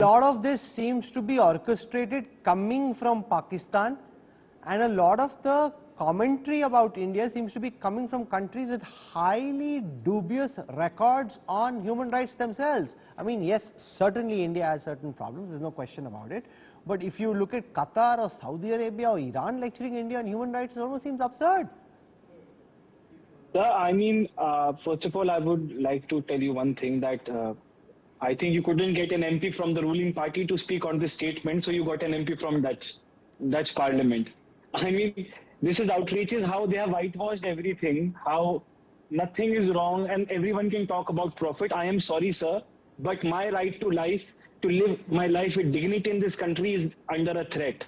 A lot of this seems to be orchestrated coming from Pakistan, and a lot of the commentary about India seems to be coming from countries with highly dubious records on human rights themselves. I mean, yes, certainly India has certain problems, there's no question about it. But if you look at Qatar or Saudi Arabia or Iran lecturing India on human rights, it almost seems absurd. Sir, I mean, first of all, I would like to tell you one thing that I think you couldn't get an MP from the ruling party to speak on this statement, so you got an MP from Dutch Parliament. I mean, this is outrageous how they have whitewashed everything, how nothing is wrong and everyone can talk about profit. I am sorry, sir, but my right to life, to live my life with dignity in this country is under a threat.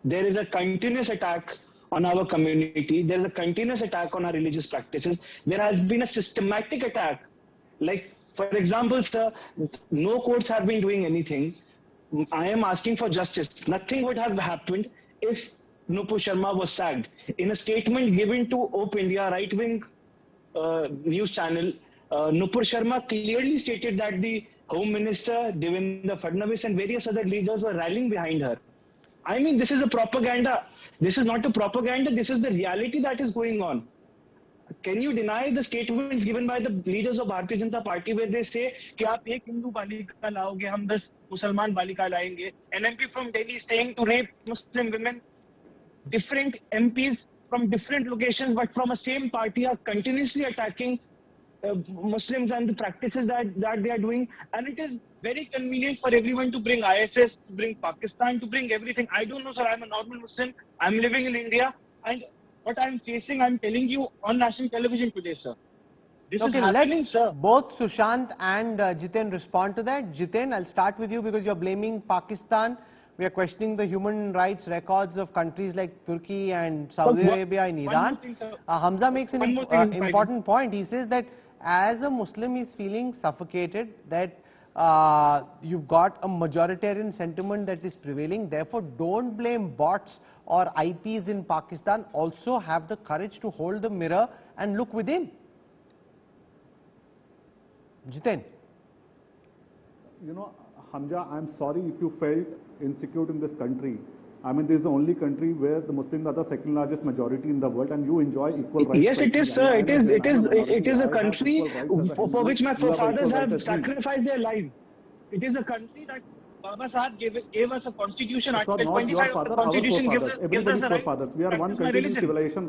There is a continuous attack on our community. There is a continuous attack on our religious practices. There has been a systematic attack. Like, for example, sir, no courts have been doing anything. I am asking for justice. Nothing would have happened if Nupur Sharma was sacked. In a statement given to Op India, right-wing news channel, Nupur Sharma clearly stated that the Home Minister, Devendra Fadnavis and various other leaders were rallying behind her. I mean, this is a propaganda. This is not a propaganda, this is the reality that is going on. Can you deny the statements given by the leaders of Bharatiya Janata Party where they say कि आप एक हिंदू बालिका लाओगे, हम 10 मुसलमान बालिका लाएंगे. An MP from Delhi is saying to rape Muslim women. Different MPs from different locations but from a same party are continuously attacking Muslims and the practices that they are doing, and it is very convenient for everyone to bring ISS, to bring Pakistan, to bring everything. I don't know, sir, I'm a normal Muslim, I'm living in India, and what I'm facing, I'm telling you on national television today, sir. This is happening, sir. Both Sushant and Jiten respond to that. Jiten, I'll start with you because you're blaming Pakistan. We are questioning the human rights records of countries like Turkey and Saudi Arabia and Iran. Hamza makes an important point. He says that as a Muslim, he's feeling suffocated, that you've got a majoritarian sentiment that is prevailing. Therefore, don't blame bots or IPs in Pakistan. Also have the courage to hold the mirror and look within. Jiten. You know, Hamza, I'm sorry if you felt insecure in this country. I mean, this is the only country where the Muslims are the second largest majority in the world, and you enjoy equal rights. Yes, it is, sir. It is a country for which my forefathers have sacrificed their lives. It is a country that Baba Sahib gave us a constitution. Article 25 of the constitution gives us a right. We are one continuing civilization.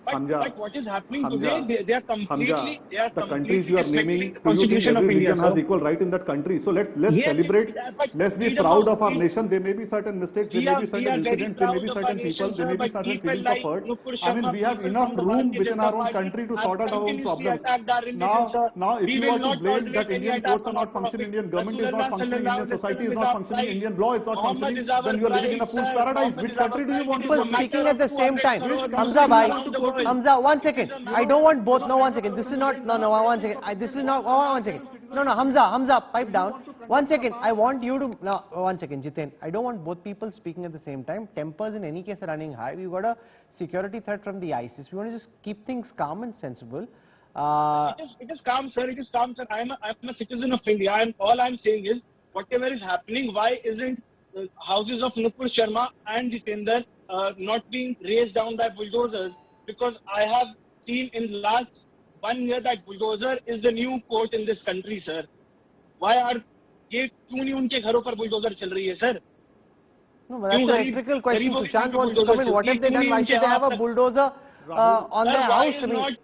But what is happening today, they are completely the countries you are naming, to you think every religion has equal right in that country. So let's celebrate, let's be proud of our nation. There may be certain mistakes, there may be certain incidents, there may be certain people, there may be certain feelings of hurt. I mean, we have enough room within our own country to sort out our own problems. Now if you want to blame that Indian courts are not functioning, Indian government is not functioning, Indian society is not functioning, Indian law is not functioning, then you are living in a fool's paradise. Which country do you want to go? Speaking at the same time, Hamza bhai, Hamza, 1 second. I don't want both. No, 1 second. This is not. No, 1 second. This is not. 1 second. No, Hamza, pipe down. 1 second. I want you to. No, 1 second, Jiten. I don't want both people speaking at the same time. Tempers in any case are running high. We've got a security threat from the ISIS. We want to just keep things calm and sensible. It is calm, sir. It is calm, sir. I'm a citizen of India, and all I'm saying is, whatever is happening, why isn't the houses of Nupur Sharma and Jitendra not being razed down by bulldozers? Because I have seen in the last 1 year that bulldozer is the new court in this country, sir. Why are ये क्यों नहीं उनके घरों पर bulldozer चल रही है, sir? No, but that's a critical question. Sushant wants to come in. What have they done? Why should they have a bulldozer on their house? I mean,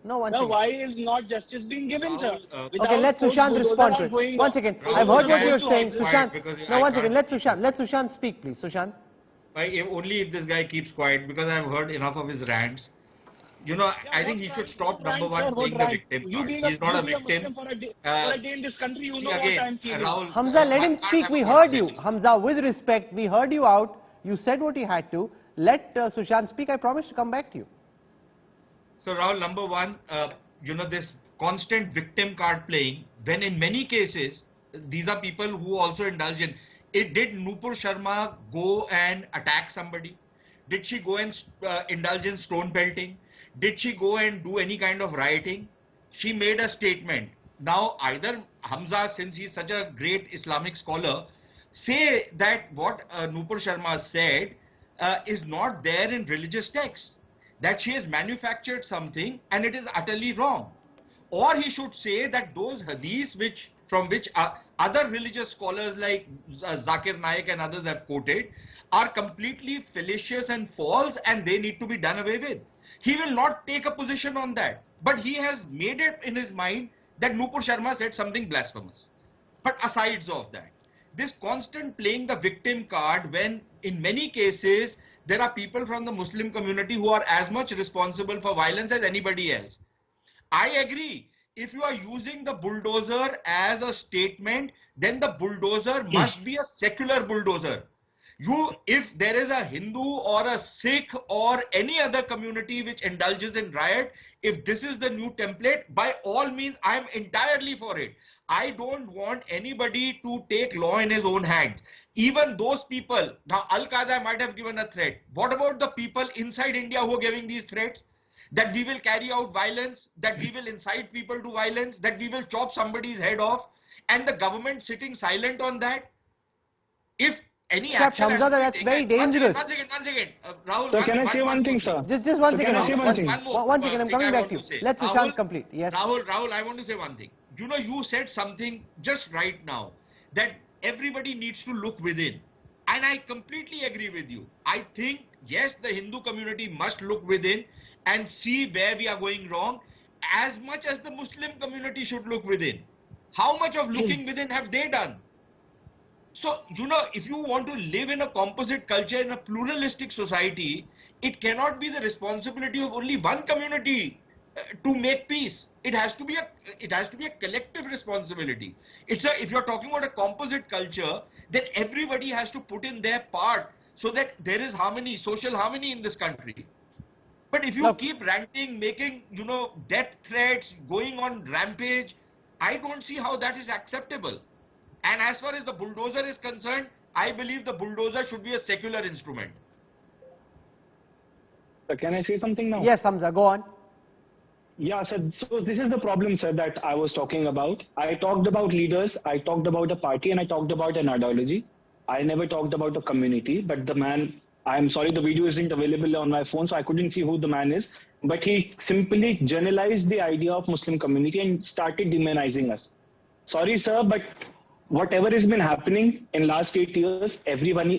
no, 1 second. Why is not justice being given, sir? Okay, let Sushant respond to it. 1 second. I've heard what you're saying, Sushant. No, 1 second. Let Sushant speak, please. Sushant. Only if this guy keeps quiet, because I've heard enough of his rants. You know, I think he should stop, number one, playing the victim card. He's not a victim. For a day in this country, you know what I'm feeling. Hamza, let him speak. We heard you. Hamza, with respect, we heard you out. You said what you had to. Let Sushant speak. I promise to come back to you. So, Rahul, number one, you know, this constant victim card playing, when in many cases, these are people who also indulge in. Did Nupur Sharma go and attack somebody? Did she go and indulge in stone pelting? Did she go and do any kind of rioting? She made a statement. now either Hamza, since he's such a great Islamic scholar, say that what Nupur Sharma said is not there in religious texts, that she has manufactured something and it is utterly wrong. Or he should say that those hadiths from which other religious scholars like Zakir Naik and others have quoted are completely fallacious and false and they need to be done away with. He will not take a position on that. But he has made it in his mind that Nupur Sharma said something blasphemous. But asides of that, this constant playing the victim card when in many cases there are people from the Muslim community who are as much responsible for violence as anybody else. I agree. If you are using the bulldozer as a statement, then the bulldozer must be a secular bulldozer. If there is a Hindu or a Sikh or any other community which indulges in riot, if this is the new template, by all means, I am entirely for it. I don't want anybody to take law in his own hands. Even those people, now Al-Qaeda might have given a threat. What about the people inside India who are giving these threats? That we will carry out violence, that we will incite people to violence, that we will chop somebody's head off, and the government sitting silent on that? If any action... Hamza, that's very dangerous. One second. Rahul, sir, can I say one thing, sir? Just one second. Can I say one thing? One second, I'm coming back to you. Let Sushant complete. Yes. Rahul, I want to say one thing. You know, you said something just right now, that everybody needs to look within. And I completely agree with you. I think, yes, the Hindu community must look within and see where we are going wrong, as much as the Muslim community should look within. How much of looking within have they done? So, you know, if you want to live in a composite culture, in a pluralistic society, it cannot be the responsibility of only one community to make peace. It has to be a collective responsibility. If you're talking about a composite culture, then everybody has to put in their part so that there is harmony, social harmony in this country. But if you keep ranting, making, you know, death threats, going on rampage, I don't see how that is acceptable. And as far as the bulldozer is concerned, I believe the bulldozer should be a secular instrument. So can I say something now? Yes, Hamza, go on. Yeah, sir. So this is the problem, sir, that I was talking about. I talked about leaders, I talked about a party, and I talked about an ideology. I never talked about a community, but the man, I'm sorry, the video isn't available on my phone, so I couldn't see who the man is. But he simply generalized the idea of Muslim community and started demonizing us. Sorry, sir, but whatever has been happening in last 8 years, everyone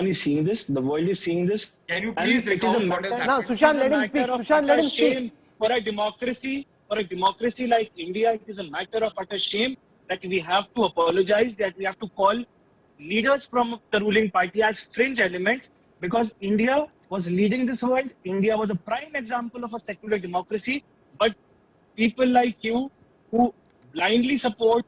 is seeing this. The world is seeing this. Can you please recount what has happened? Now, Sushant, let him speak. Sushant, let him speak. For a democracy like India, it is a matter of utter shame that we have to apologize, that we have to call leaders from the ruling party as fringe elements, because India was leading this world. India was a prime example of a secular democracy, but people like you who blindly support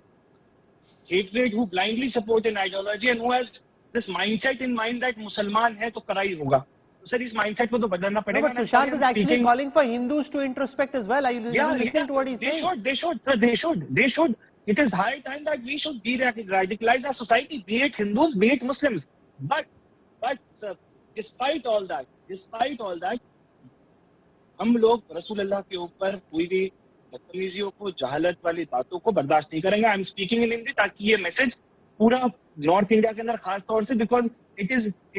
hatred, who blindly support an ideology, and who has this mindset in mind that Musalman hai to kara hi hoga. Sir, this mindset ko to badalna padega. No, but Sushant is actually calling for Hindus to introspect as well. Are you listening to what he's saying? They should. It is high time that we should de-radicalize our society, be it Hindus, be it Muslims. But sir, despite all that, हम लोग रसूलुल्लाह के ऊपर कोई भी बदतमीजियों को, जहालत वाली बातों को बर्दाश्त नहीं करेंगे. I am speaking in Hindi ताकि ये मैसेज पूरा नॉर्थ इंडिया के अंदर खास तौर से, because it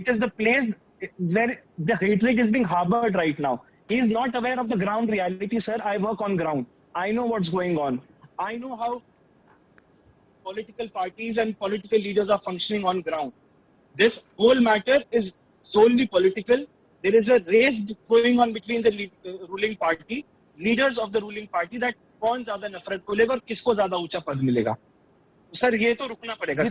is the place where the hatred is being harbored right now. He is not aware of the ground reality, sir. I work on ground. I know what's going on. I know how political parties and political leaders are functioning on ground. This whole matter is solely political. There is a race going on between the ruling party, leaders of the ruling party, that कौन ज्यादा नफरत को लेगा और किसको ज्यादा ऊंचा पद मिलेगा. सर ये तो रुकना पड़ेगा.